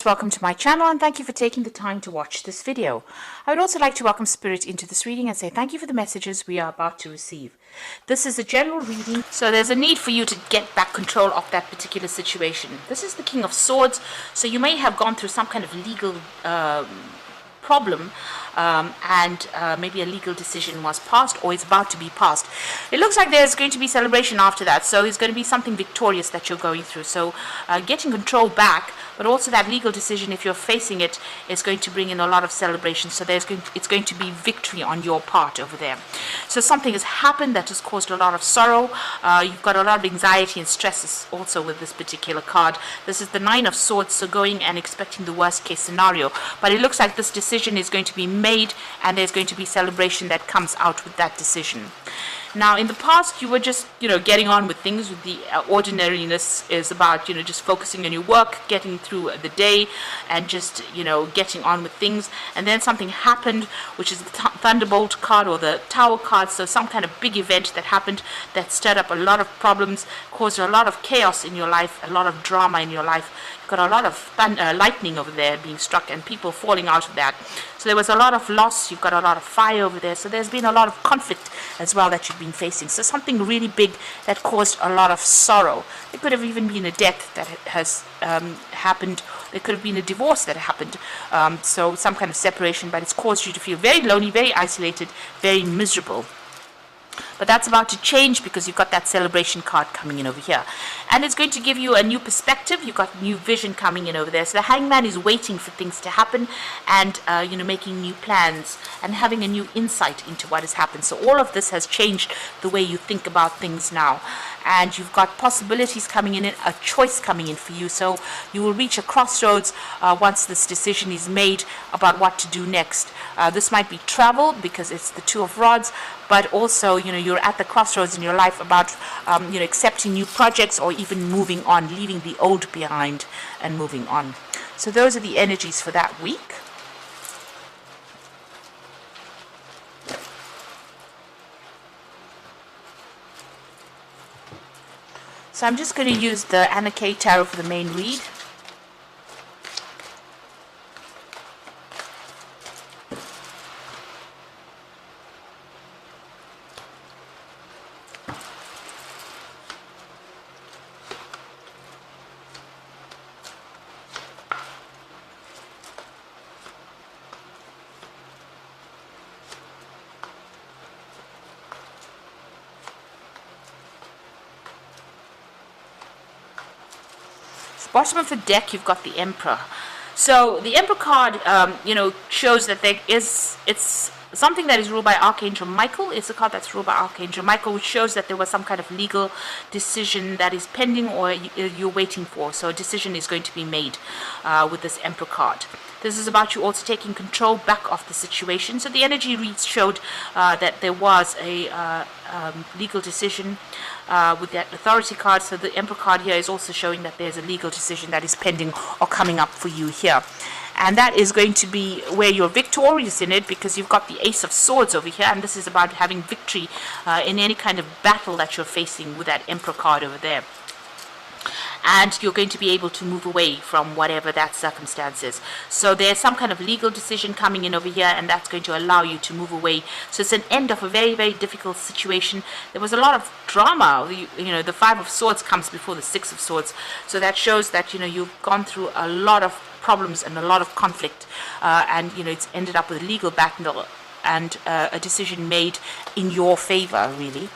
Welcome to my channel and thank you for taking the time to watch this video. I would also like to welcome Spirit into this reading and say thank you for the messages we are about to receive. This is a general reading, so there's a need for you to get back control of that particular situation. This is the King of Swords, so you may have gone through some kind of legal problem and maybe a legal decision was passed or is about to be passed. It looks like there's going to be celebration after that, so it's going to be something victorious that you're going through. So getting control back, but also that legal decision, if you're facing it, is going to bring in a lot of celebration. So it's going to be victory on your part over there. So something has happened that has caused a lot of sorrow. You've got a lot of anxiety and stress also with this particular card. This is the Nine of Swords, so going and expecting the worst case scenario. But it looks like this decision is going to be made and there's going to be celebration that comes out with that decision. Now, in the past, you were just, getting on with things. With the ordinariness is about, just focusing on your work, getting through the day, and just, getting on with things. And then something happened, which is the Thunderbolt card or the Tower card. So some kind of big event that happened that stirred up a lot of problems, caused a lot of chaos in your life, a lot of drama in your life. You've got a lot of lightning over there being struck and people falling out of that. So there was a lot of loss. You've got a lot of fire over there. So there's been a lot of conflict as well that you've been facing. So something really big that caused a lot of sorrow. It could have even been a death that has happened. There could have been a divorce that happened. So some kind of separation, but it's caused you to feel very lonely, very isolated, very miserable. But that's about to change because you've got that celebration card coming in over here. And it's going to give you a new perspective. You've got new vision coming in over there. So the Hangman is waiting for things to happen and, making new plans and having a new insight into what has happened. So all of this has changed the way you think about things now. And you've got possibilities coming in, a choice coming in for you. So you will reach a crossroads once this decision is made about what to do next. This might be travel because it's the Two of Rods, but also, you're at the crossroads in your life about, accepting new projects or even moving on, leaving the old behind and moving on. So those are the energies for that week. So I'm just going to use the Anna K Tarot for the main read. Bottom of the deck, you've got the Emperor. So the Emperor card, shows that it's something that is ruled by Archangel Michael. It's a card that's ruled by Archangel Michael, which shows that there was some kind of legal decision that is pending or you're waiting for. So a decision is going to be made with this Emperor card. This is about you also taking control back of the situation. So the energy reads showed that there was a legal decision with that Authority card. So the Emperor card here is also showing that there's a legal decision that is pending or coming up for you here. And that is going to be where you're victorious in it because you've got the Ace of Swords over here. And this is about having victory in any kind of battle that you're facing with that Emperor card over there. And you're going to be able to move away from whatever that circumstance is. So there's some kind of legal decision coming in over here, and that's going to allow you to move away. So it's an end of a very, very difficult situation. There was a lot of drama. The Five of Swords comes before the Six of Swords. So that shows that, you've gone through a lot of problems and a lot of conflict. And, it's ended up with a legal battle and a decision made in your favor, really.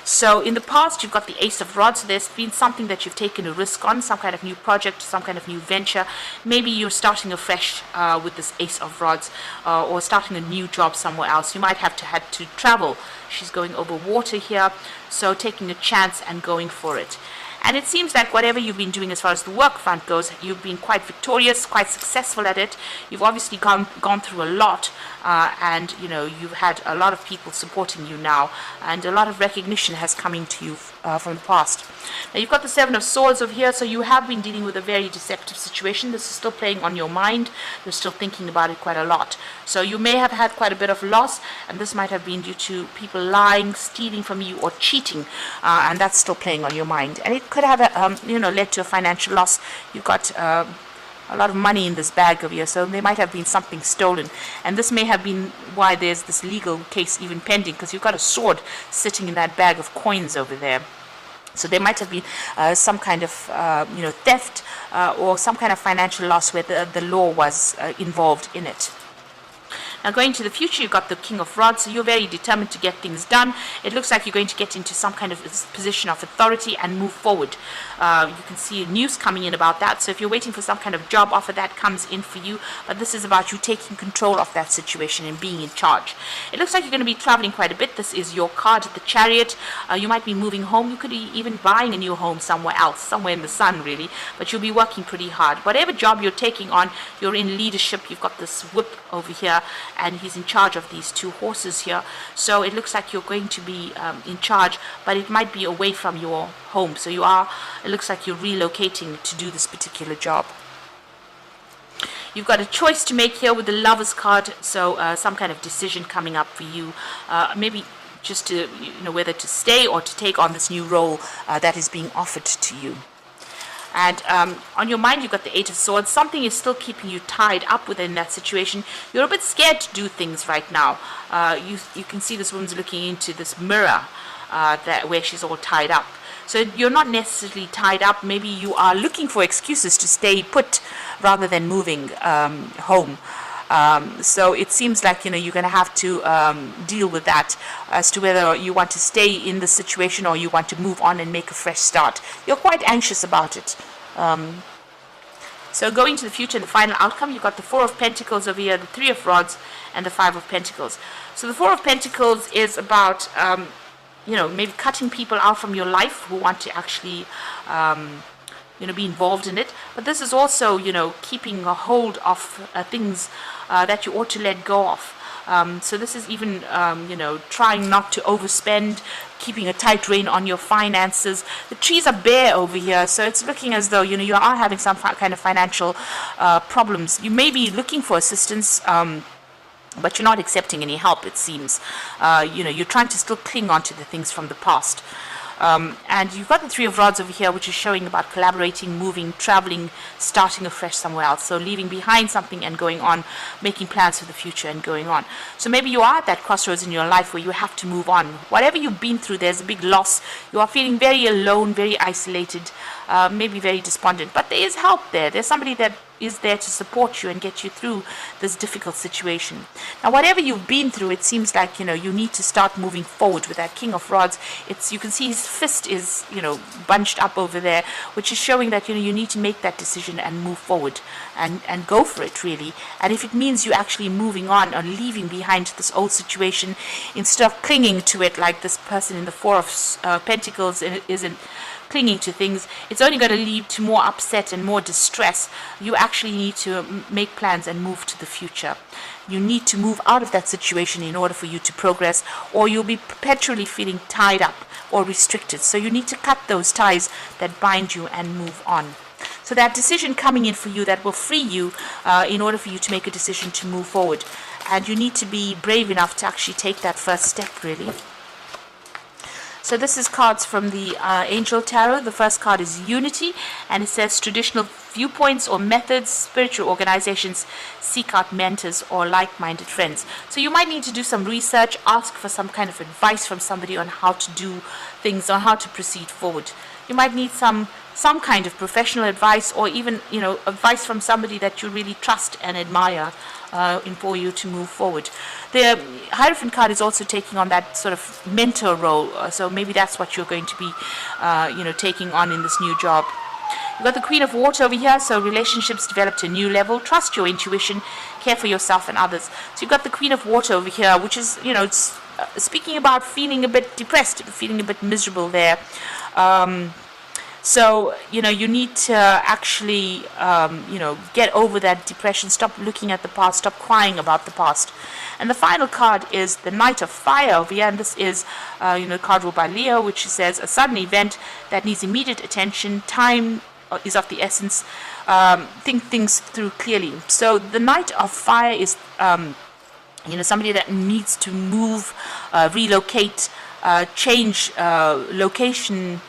So in the past, you've got the Ace of Rods. So there's been something that you've taken a risk on, some kind of new project, some kind of new venture. Maybe you're starting afresh with this Ace of Rods or starting a new job somewhere else. You might have had to travel. She's going over water here, so taking a chance and going for it. And it seems like whatever you've been doing as far as the work front goes, you've been quite victorious, quite successful at it. You've obviously gone through a lot, and you've had a lot of people supporting you now, and a lot of recognition has come to you from the past. Now you've got the Seven of Swords over here, so you have been dealing with a very deceptive situation. This is still playing on your mind. You're still thinking about it quite a lot. So you may have had quite a bit of loss, and this might have been due to people lying, stealing from you, or cheating, and that's still playing on your mind. And it could have led to a financial loss. You've got a lot of money in this bag over here, so there might have been something stolen, and this may have been why there's this legal case even pending, because you've got a sword sitting in that bag of coins over there. So there might have been some kind of theft or some kind of financial loss where the law was involved in it. Now going to the future, you've got the King of Rods, so you're very determined to get things done. It looks like you're going to get into some kind of position of authority and move forward. You can see news coming in about that, so if you're waiting for some kind of job offer, that comes in for you, but this is about you taking control of that situation and being in charge. It looks like you're going to be traveling quite a bit. This is your card, the Chariot. You might be moving home. You could be even buying a new home somewhere else, somewhere in the sun really, but you'll be working pretty hard. Whatever job you're taking on, you're in leadership. You've got this whip over here, and he's in charge of these two horses here, so it looks like you're going to be in charge, but it might be away from your home, so it looks like you're relocating to do this particular job. You've got a choice to make here with the Lover's card, so some kind of decision coming up for you, maybe just to whether to stay or to take on this new role that is being offered to you. And on your mind, you've got the Eight of Swords. Something is still keeping you tied up within that situation. You're a bit scared to do things right now. You can see this woman's looking into this mirror where she's all tied up. So you're not necessarily tied up. Maybe you are looking for excuses to stay put rather than moving home. So it seems like you're going to have to deal with that as to whether you want to stay in the situation or you want to move on and make a fresh start. You're quite anxious about it. So going to the future, the final outcome, you've got the Four of Pentacles over here, the Three of Rods, and the Five of Pentacles. So the Four of Pentacles is about maybe cutting people out from your life who want to actually be involved in it, but this is also keeping a hold of things that you ought to let go of. So this is even trying not to overspend, keeping a tight rein on your finances. The trees are bare over here, so it's looking as though you are having some kind of financial problems. You may be looking for assistance, but you're not accepting any help, it seems. You're trying to still cling on to the things from the past. And you've got the Three of Rods over here, which is showing about collaborating, moving, traveling, starting afresh somewhere else. So leaving behind something and going on, making plans for the future and going on. So maybe you are at that crossroads in your life where you have to move on. Whatever you've been through, there's a big loss. You are feeling very alone, very isolated, maybe very despondent. But there is help there. There's somebody that is there to support you and get you through this difficult situation. Now, whatever you've been through, it seems like you need to start moving forward with that King of Rods. You can see his fist is bunched up over there, which is showing that you need to make that decision and move forward and go for it really. And if it means you actually moving on or leaving behind this old situation instead of clinging to it like this person in the Four of Pentacles isn't clinging to things, it's only going to lead to more upset and more distress. You actually need to make plans and move to the future. You need to move out of that situation in order for you to progress, or you'll be perpetually feeling tied up or restricted. So you need to cut those ties that bind you and move on. So that decision coming in for you that will free you in order for you to make a decision to move forward. And you need to be brave enough to actually take that first step really. So this is cards from the Angel Tarot. The first card is Unity, and it says traditional viewpoints or methods, spiritual organizations seek out mentors or like-minded friends. So you might need to do some research, ask for some kind of advice from somebody on how to do things, on how to proceed forward. You might need some kind of professional advice, or even advice from somebody that you really trust and admire for you to move forward. The Hierophant card is also taking on that sort of mentor role, so maybe that's what you're going to be taking on in this new job. You've got the Queen of Water over here, so relationships develop to a new level. Trust your intuition, care for yourself and others. So you've got the Queen of Water over here, which is it's speaking about feeling a bit depressed, feeling a bit miserable there. So, you need to actually, get over that depression, stop looking at the past, stop crying about the past. And the final card is the Knight of Fire over here, and this is, a card ruled by Leo, which says a sudden event that needs immediate attention, time is of the essence, think things through clearly. So the Knight of Fire is, somebody that needs to move, relocate, change location,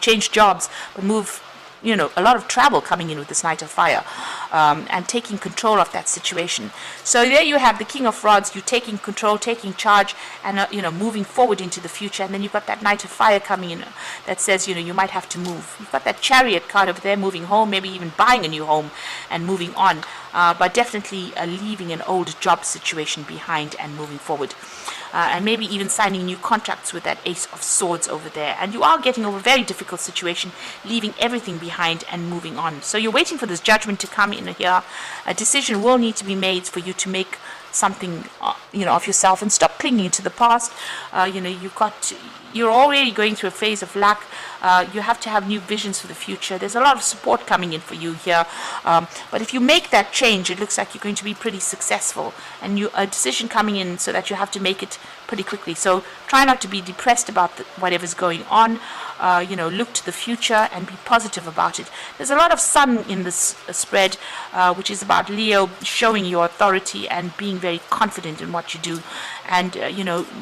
change jobs, but move a lot of travel coming in with this Knight of Fire, and taking control of that situation. So there you have the King of Rods, you taking control, taking charge, and moving forward into the future. And then you've got that Knight of Fire coming in that says you might have to move. You've got that Chariot card over there, moving home, maybe even buying a new home and moving on, but definitely leaving an old job situation behind and moving forward. And maybe even signing new contracts with that Ace of Swords over there. And you are getting over a very difficult situation, leaving everything behind and moving on. So you're waiting for this judgment to come in here. A decision will need to be made for you to make something of yourself and stop clinging to the past. You're already going through a phase of lack. You have to have new visions for the future. There's a lot of support coming in for you here, but if you make that change, it looks like you're going to be pretty successful, and a decision coming in so that you have to make it pretty quickly. So try not to be depressed about whatever's going on. Look to the future and be positive about it. There's a lot of sun in this spread, which is about Leo showing your authority and being very confident in what you do, and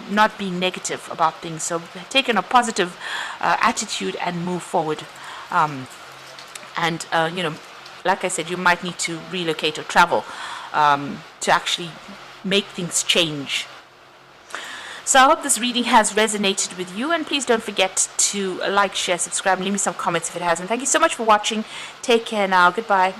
not being negative about things. So take a positive attitude and move forward. Like I said, you might need to relocate or travel to actually make things change. So I hope this reading has resonated with you, and please don't forget to like, share, subscribe, and leave me some comments if it hasn't. Thank you so much for watching. Take care now. Goodbye.